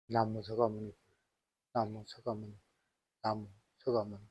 나무 서가모니, 나무 서가모니, 나무 서가모니.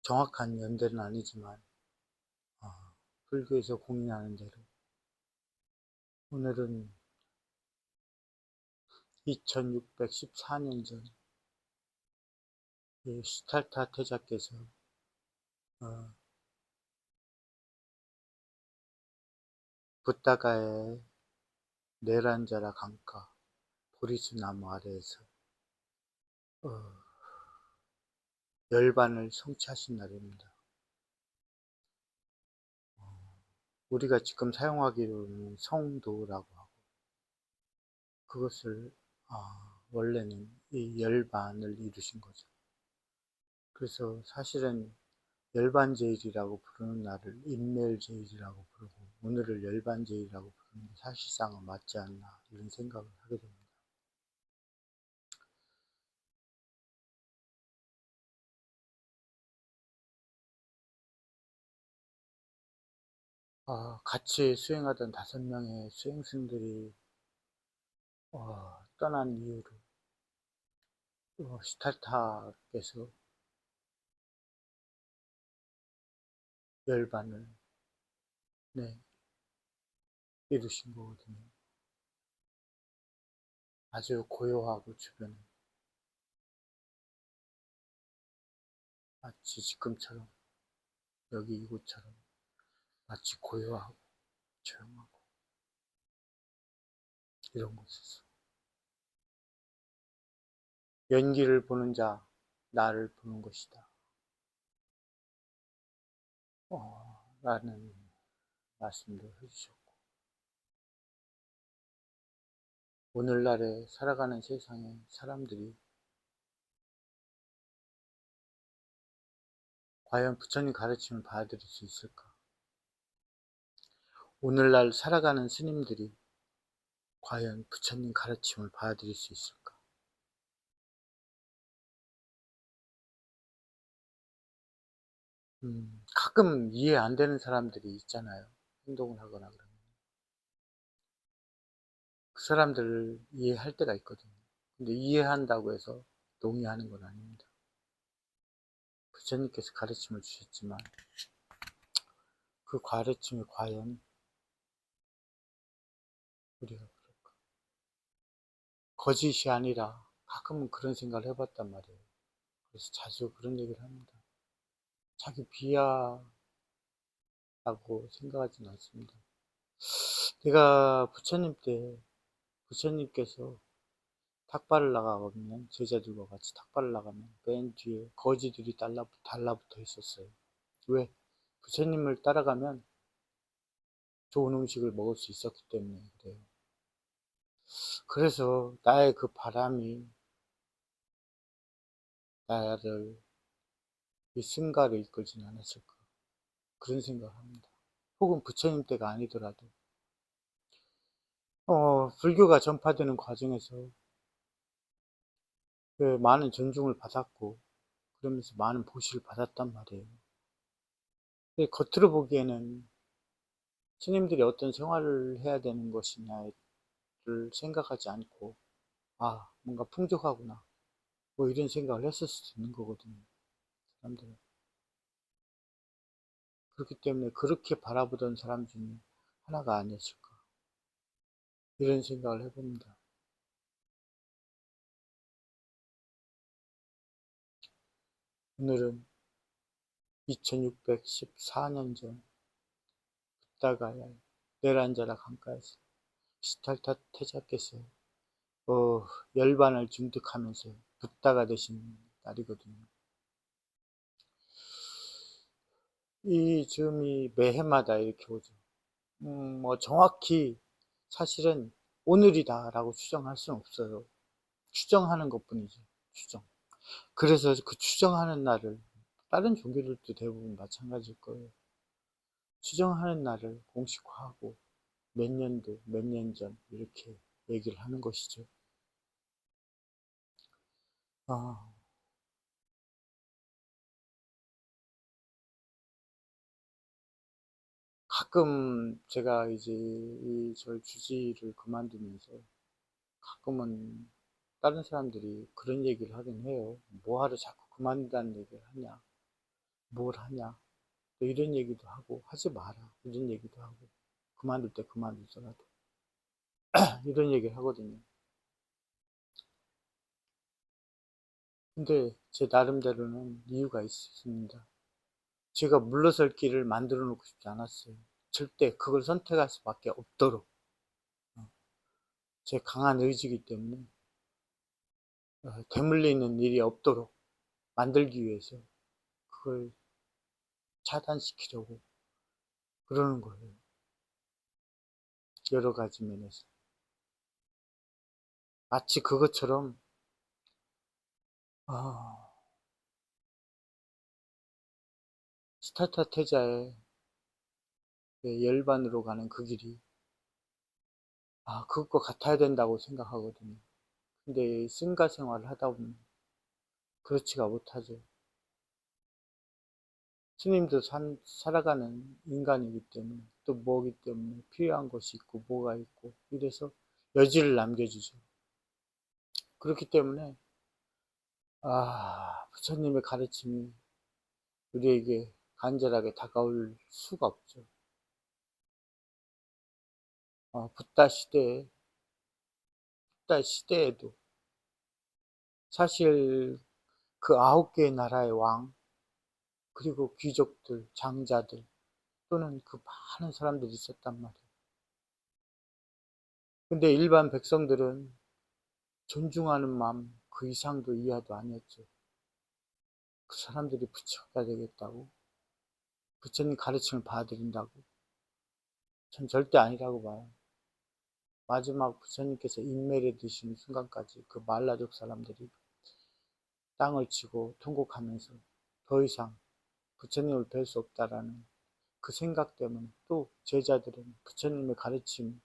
정확한 연대는 아니지만 불교에서 공인하는 대로 오늘은 2614년 전 시탈타 태자께서 붓다가의 네란자라 강가 보리수 나무 아래에서 열반을 성취하신 날입니다. 우리가 지금 사용하기로는 성도라고 하고, 그것을 원래는 이 열반을 이루신 거죠. 그래서 사실은 열반제일이라고 부르는 날을 인멸제일이라고 부르고, 오늘을 열반제일이라고 부르는 게 사실상은 맞지 않나, 이런 생각을 하게 됩니다. 같이 수행하던 5명의 수행승들이 떠난 이후로 시탈타께서 열반을 이루신 거거든요. 아주 고요하고 주변에 마치 지금처럼 여기 이곳처럼 마치 고요하고 조용하고 이런 곳에서 연기를 보는 자 나를 보는 것이다 라는 말씀도 해주셨고, 오늘날에 살아가는 세상에 사람들이 과연 부처님 가르침을 받아들일 수 있을까? 오늘날 살아가는 스님들이 과연 부처님 가르침을 받아들일 수 있을까? 가끔 이해 안 되는 사람들이 있잖아요. 행동을 하거나 그러면. 그 사람들을 이해할 때가 있거든요. 근데 이해한다고 해서 동의하는 건 아닙니다. 부처님께서 가르침을 주셨지만 그 가르침이 과연 우리가 그럴까? 거짓이 아니라 가끔은 그런 생각을 해봤단 말이에요. 그래서 자주 그런 얘기를 합니다. 자기 비하라고 생각하지는 않습니다. 내가 부처님 때 부처님께서 탁발을 나가면, 제자들과 같이 탁발을 나가면 맨 뒤에 거지들이 달라붙어 있었어요. 왜? 부처님을 따라가면 좋은 음식을 먹을 수 있었기 때문에 그래요. 그래서 나의 그 바람이 나를 이 승가를 이끌지는 않았을까, 그런 생각을 합니다. 혹은 부처님 때가 아니더라도 불교가 전파되는 과정에서 많은 존중을 받았고 그러면서 많은 보시를 받았단 말이에요. 근데 겉으로 보기에는 스님들이 어떤 생활을 해야 되는 것이냐를 생각하지 않고 뭔가 풍족하구나 뭐 이런 생각을 했을 수도 있는 거거든요. 사람들은 그렇기 때문에 그렇게 바라보던 사람 중에 하나가 아니었을까, 이런 생각을 해봅니다. 오늘은 2614년 전 붓다가야 네란자라 강가에서 시탈타 태자께서 열반을 증득하면서 붓다가 되신 날이거든요. 이 즈음이 매해마다 이렇게 오죠. 정확히 사실은 오늘이다 라고 추정할 수는 없어요. 추정하는 것 뿐이죠. 추정. 그래서 그 추정하는 날을, 다른 종교들도 대부분 마찬가지일 거예요. 추정하는 날을 공식화하고 몇 년도, 몇 년 전 이렇게 얘기를 하는 것이죠. 아, 가끔 제가 이제 저 주지를 그만두면서 가끔은 다른 사람들이 그런 얘기를 하긴 해요. 뭐하러 자꾸 그만둔다는 얘기를 하냐, 뭘 하냐, 또 이런 얘기도 하고, 하지 마라, 이런 얘기도 하고, 그만둘 때 그만두더라도 이런 얘기를 하거든요. 근데 제 나름대로는 이유가 있습니다. 제가 물러설 길을 만들어 놓고 싶지 않았어요. 절대 그걸 선택할 수밖에 없도록. 제 강한 의지이기 때문에 되물리는 일이 없도록 만들기 위해서 그걸 차단시키려고 그러는 거예요. 여러 가지 면에서. 마치 그것처럼 아, 스타타 태자의 열반으로 가는 그 길이 그것과 같아야 된다고 생각하거든요. 근데 승가 생활을 하다 보면 그렇지가 못하죠. 스님도 살아가는 인간이기 때문에 또 뭐기 때문에 필요한 것이 있고 뭐가 있고 이래서 여지를 남겨주죠. 그렇기 때문에 부처님의 가르침이 우리에게 간절하게 다가올 수가 없죠. 붓다 시대에도 사실 그 9개의 나라의 왕 그리고 귀족들, 장자들 또는 그 많은 사람들이 있었단 말이에요. 근데 일반 백성들은 존중하는 마음 그 이상도 이하도 아니었죠. 그 사람들이 부처가 되겠다고 부처님 가르침을 받아들인다고 전 절대 아니라고 봐요. 마지막 부처님께서 인매를 드시는 순간까지 그 말라족 사람들이 땅을 치고 통곡하면서 더 이상 부처님을 뵐 수 없다라는 그 생각 때문에 또 제자들은 부처님의 가르침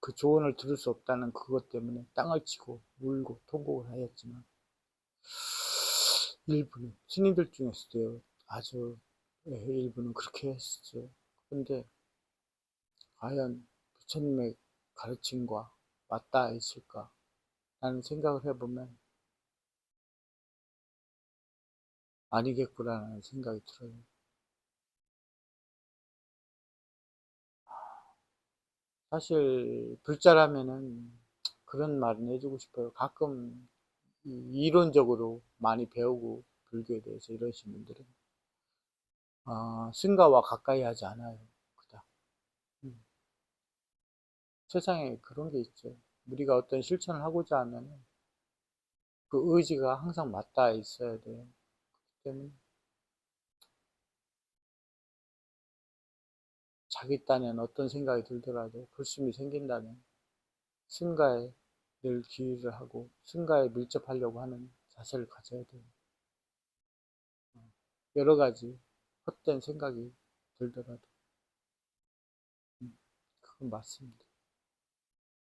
그 조언을 들을 수 없다는 그것 때문에 땅을 치고 울고 통곡을 하였지만 일부는 스님들 중에서도 아주 일부는 그렇게 했었죠. 그런데 과연 부처님의 가르침과 맞닿아 있을까 라는 생각을 해보면 아니겠구나라는 생각이 들어요. 사실 불자라면은 그런 말은 해주고 싶어요. 가끔 이론적으로 많이 배우고 불교에 대해서 이러신 분들은 승가와 가까이 하지 않아요. 그다. 음. 세상에 그런 게 있죠. 우리가 어떤 실천을 하고자 하면 그 의지가 항상 맞닿아 있어야 돼요. 그렇기 때문에 자기 딴엔 어떤 생각이 들더라도 불심이 생긴다면 승가에 늘 기회를 하고 승가에 밀접하려고 하는 자세를 가져야 돼요. 여러 가지 헛된 생각이 들더라도 그건 맞습니다.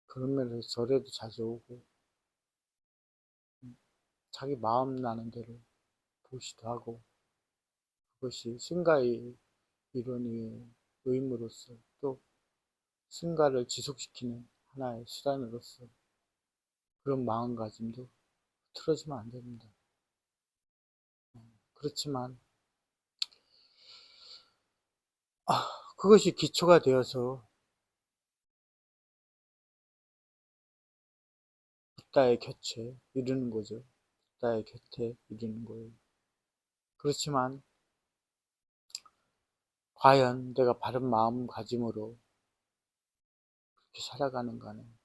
그런 면에서 절에도 자주 오고 자기 마음 나는 대로 보시도 하고 그것이 승가의 이론의 의무로서 또 승가를 지속시키는 하나의 수단으로서 그런 마음가짐도 틀어지면 안 됩니다. 그렇지만 그것이 기초가 되어서 붓다의 곁에 이르는 거죠. 붓다의 곁에 이르는 거예요. 그렇지만 과연 내가 바른 마음가짐으로 그렇게 살아가는가는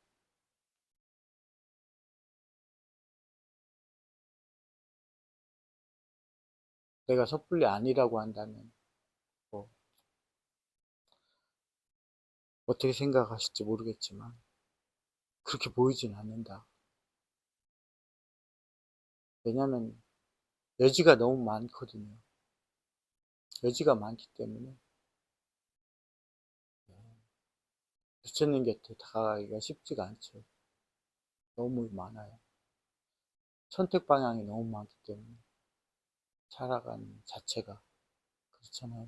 내가 섣불리 아니라고 한다면 뭐 어떻게 생각하실지 모르겠지만 그렇게 보이진 않는다. 왜냐하면 여지가 너무 많거든요. 여지가 많기 때문에 부처님 곁에 다가가기가 쉽지가 않죠. 너무 많아요. 선택 방향이 너무 많기 때문에 살아가는 자체가 그렇잖아요.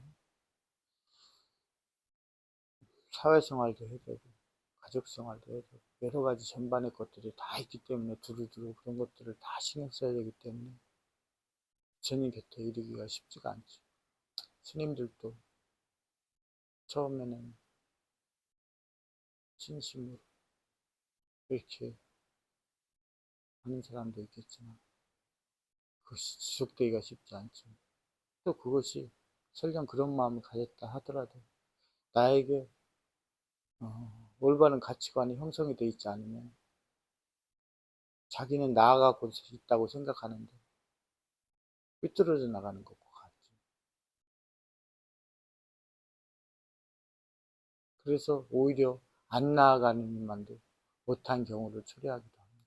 사회생활도 해야 되고 가족생활도 해야 되고 여러 가지 전반의 것들이 다 있기 때문에 두루두루 그런 것들을 다 신경 써야 되기 때문에 부처님 곁에 이르기가 쉽지가 않죠. 스님들도 처음에는 진심으로 이렇게 하는 사람도 있겠지만 그것이 지속되기가 쉽지 않죠. 또 그것이 설령 그런 마음을 가졌다 하더라도 나에게 올바른 가치관이 형성이 되어 있지 않으면 자기는 나아가고 있다고 생각하는데 삐뚤어져 나가는 것과 같죠. 그래서 오히려 안 나아가는 일만도 못한 경우를 초래하기도 합니다.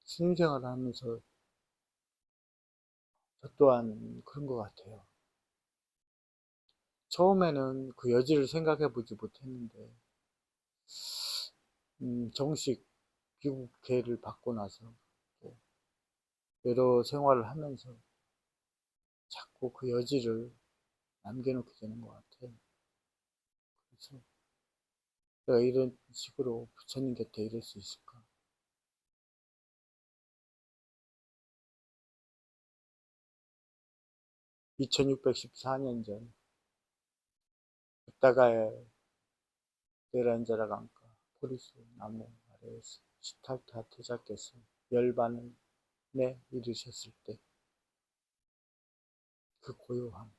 신생활을 하면서 저 또한 그런 것 같아요. 처음에는 그 여지를 생각해 보지 못했는데 정식 귀국회를 받고 나서 또 여러 생활을 하면서 자꾸 그 여지를 남겨놓게 되는 것 같아요. 그래서 내가 이런 식으로 부처님 곁에 이럴 수 있을까? 2614년 전 부다가의 네란자라 강가 포리수 나무 아래에서 시탈타 태자께서 열반을 내 이르셨을 때 그 고요함,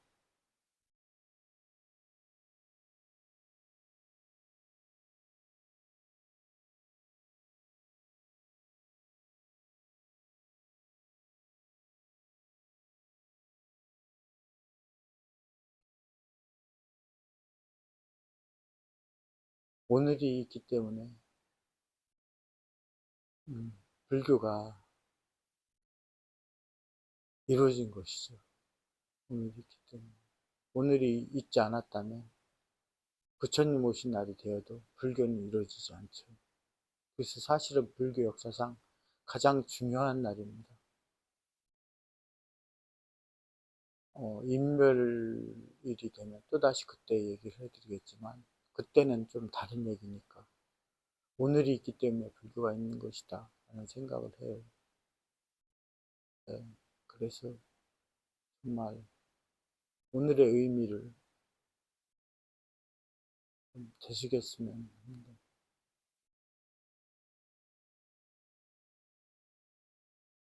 오늘이 있기 때문에 불교가 이루어진 것이죠. 오늘이 있기 때문에. 오늘이 있지 않았다면 부처님 오신 날이 되어도 불교는 이루어지지 않죠. 그래서 사실은 불교 역사상 가장 중요한 날입니다. 인멸일이 되면 또다시 그때 얘기를 해드리겠지만 그때는 좀 다른 얘기니까 오늘이 있기 때문에 불교가 있는 것이다 라는 생각을 해요. 네, 그래서 정말 오늘의 의미를 좀 되시겠으면 합니다.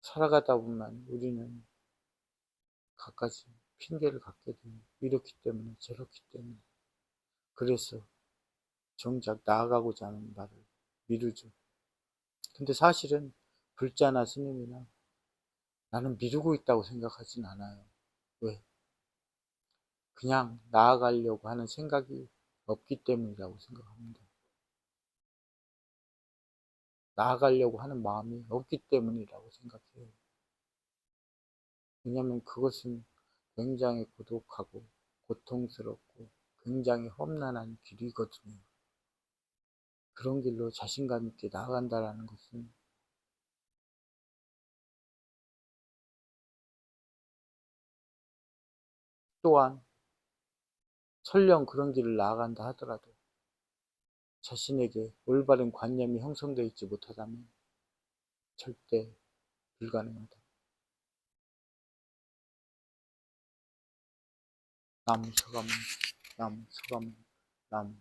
살아가다 보면 우리는 갖가지 핑계를 갖게 돼요. 이렇기 때문에 저렇기 때문에. 그래서 정작 나아가고자 하는 바를 미루죠. 근데 사실은 불자나 스님이나 나는 미루고 있다고 생각하진 않아요. 왜? 그냥 나아가려고 하는 생각이 없기 때문이라고 생각합니다. 나아가려고 하는 마음이 없기 때문이라고 생각해요. 왜냐하면 그것은 굉장히 고독하고 고통스럽고 굉장히 험난한 길이거든요. 그런 길로 자신감 있게 나아간다는 것은 또한 설령 그런 길을 나아간다 하더라도 자신에게 올바른 관념이 형성되어 있지 못하다면 절대 불가능하다. 나무 서가문, 나무 서가문, 나무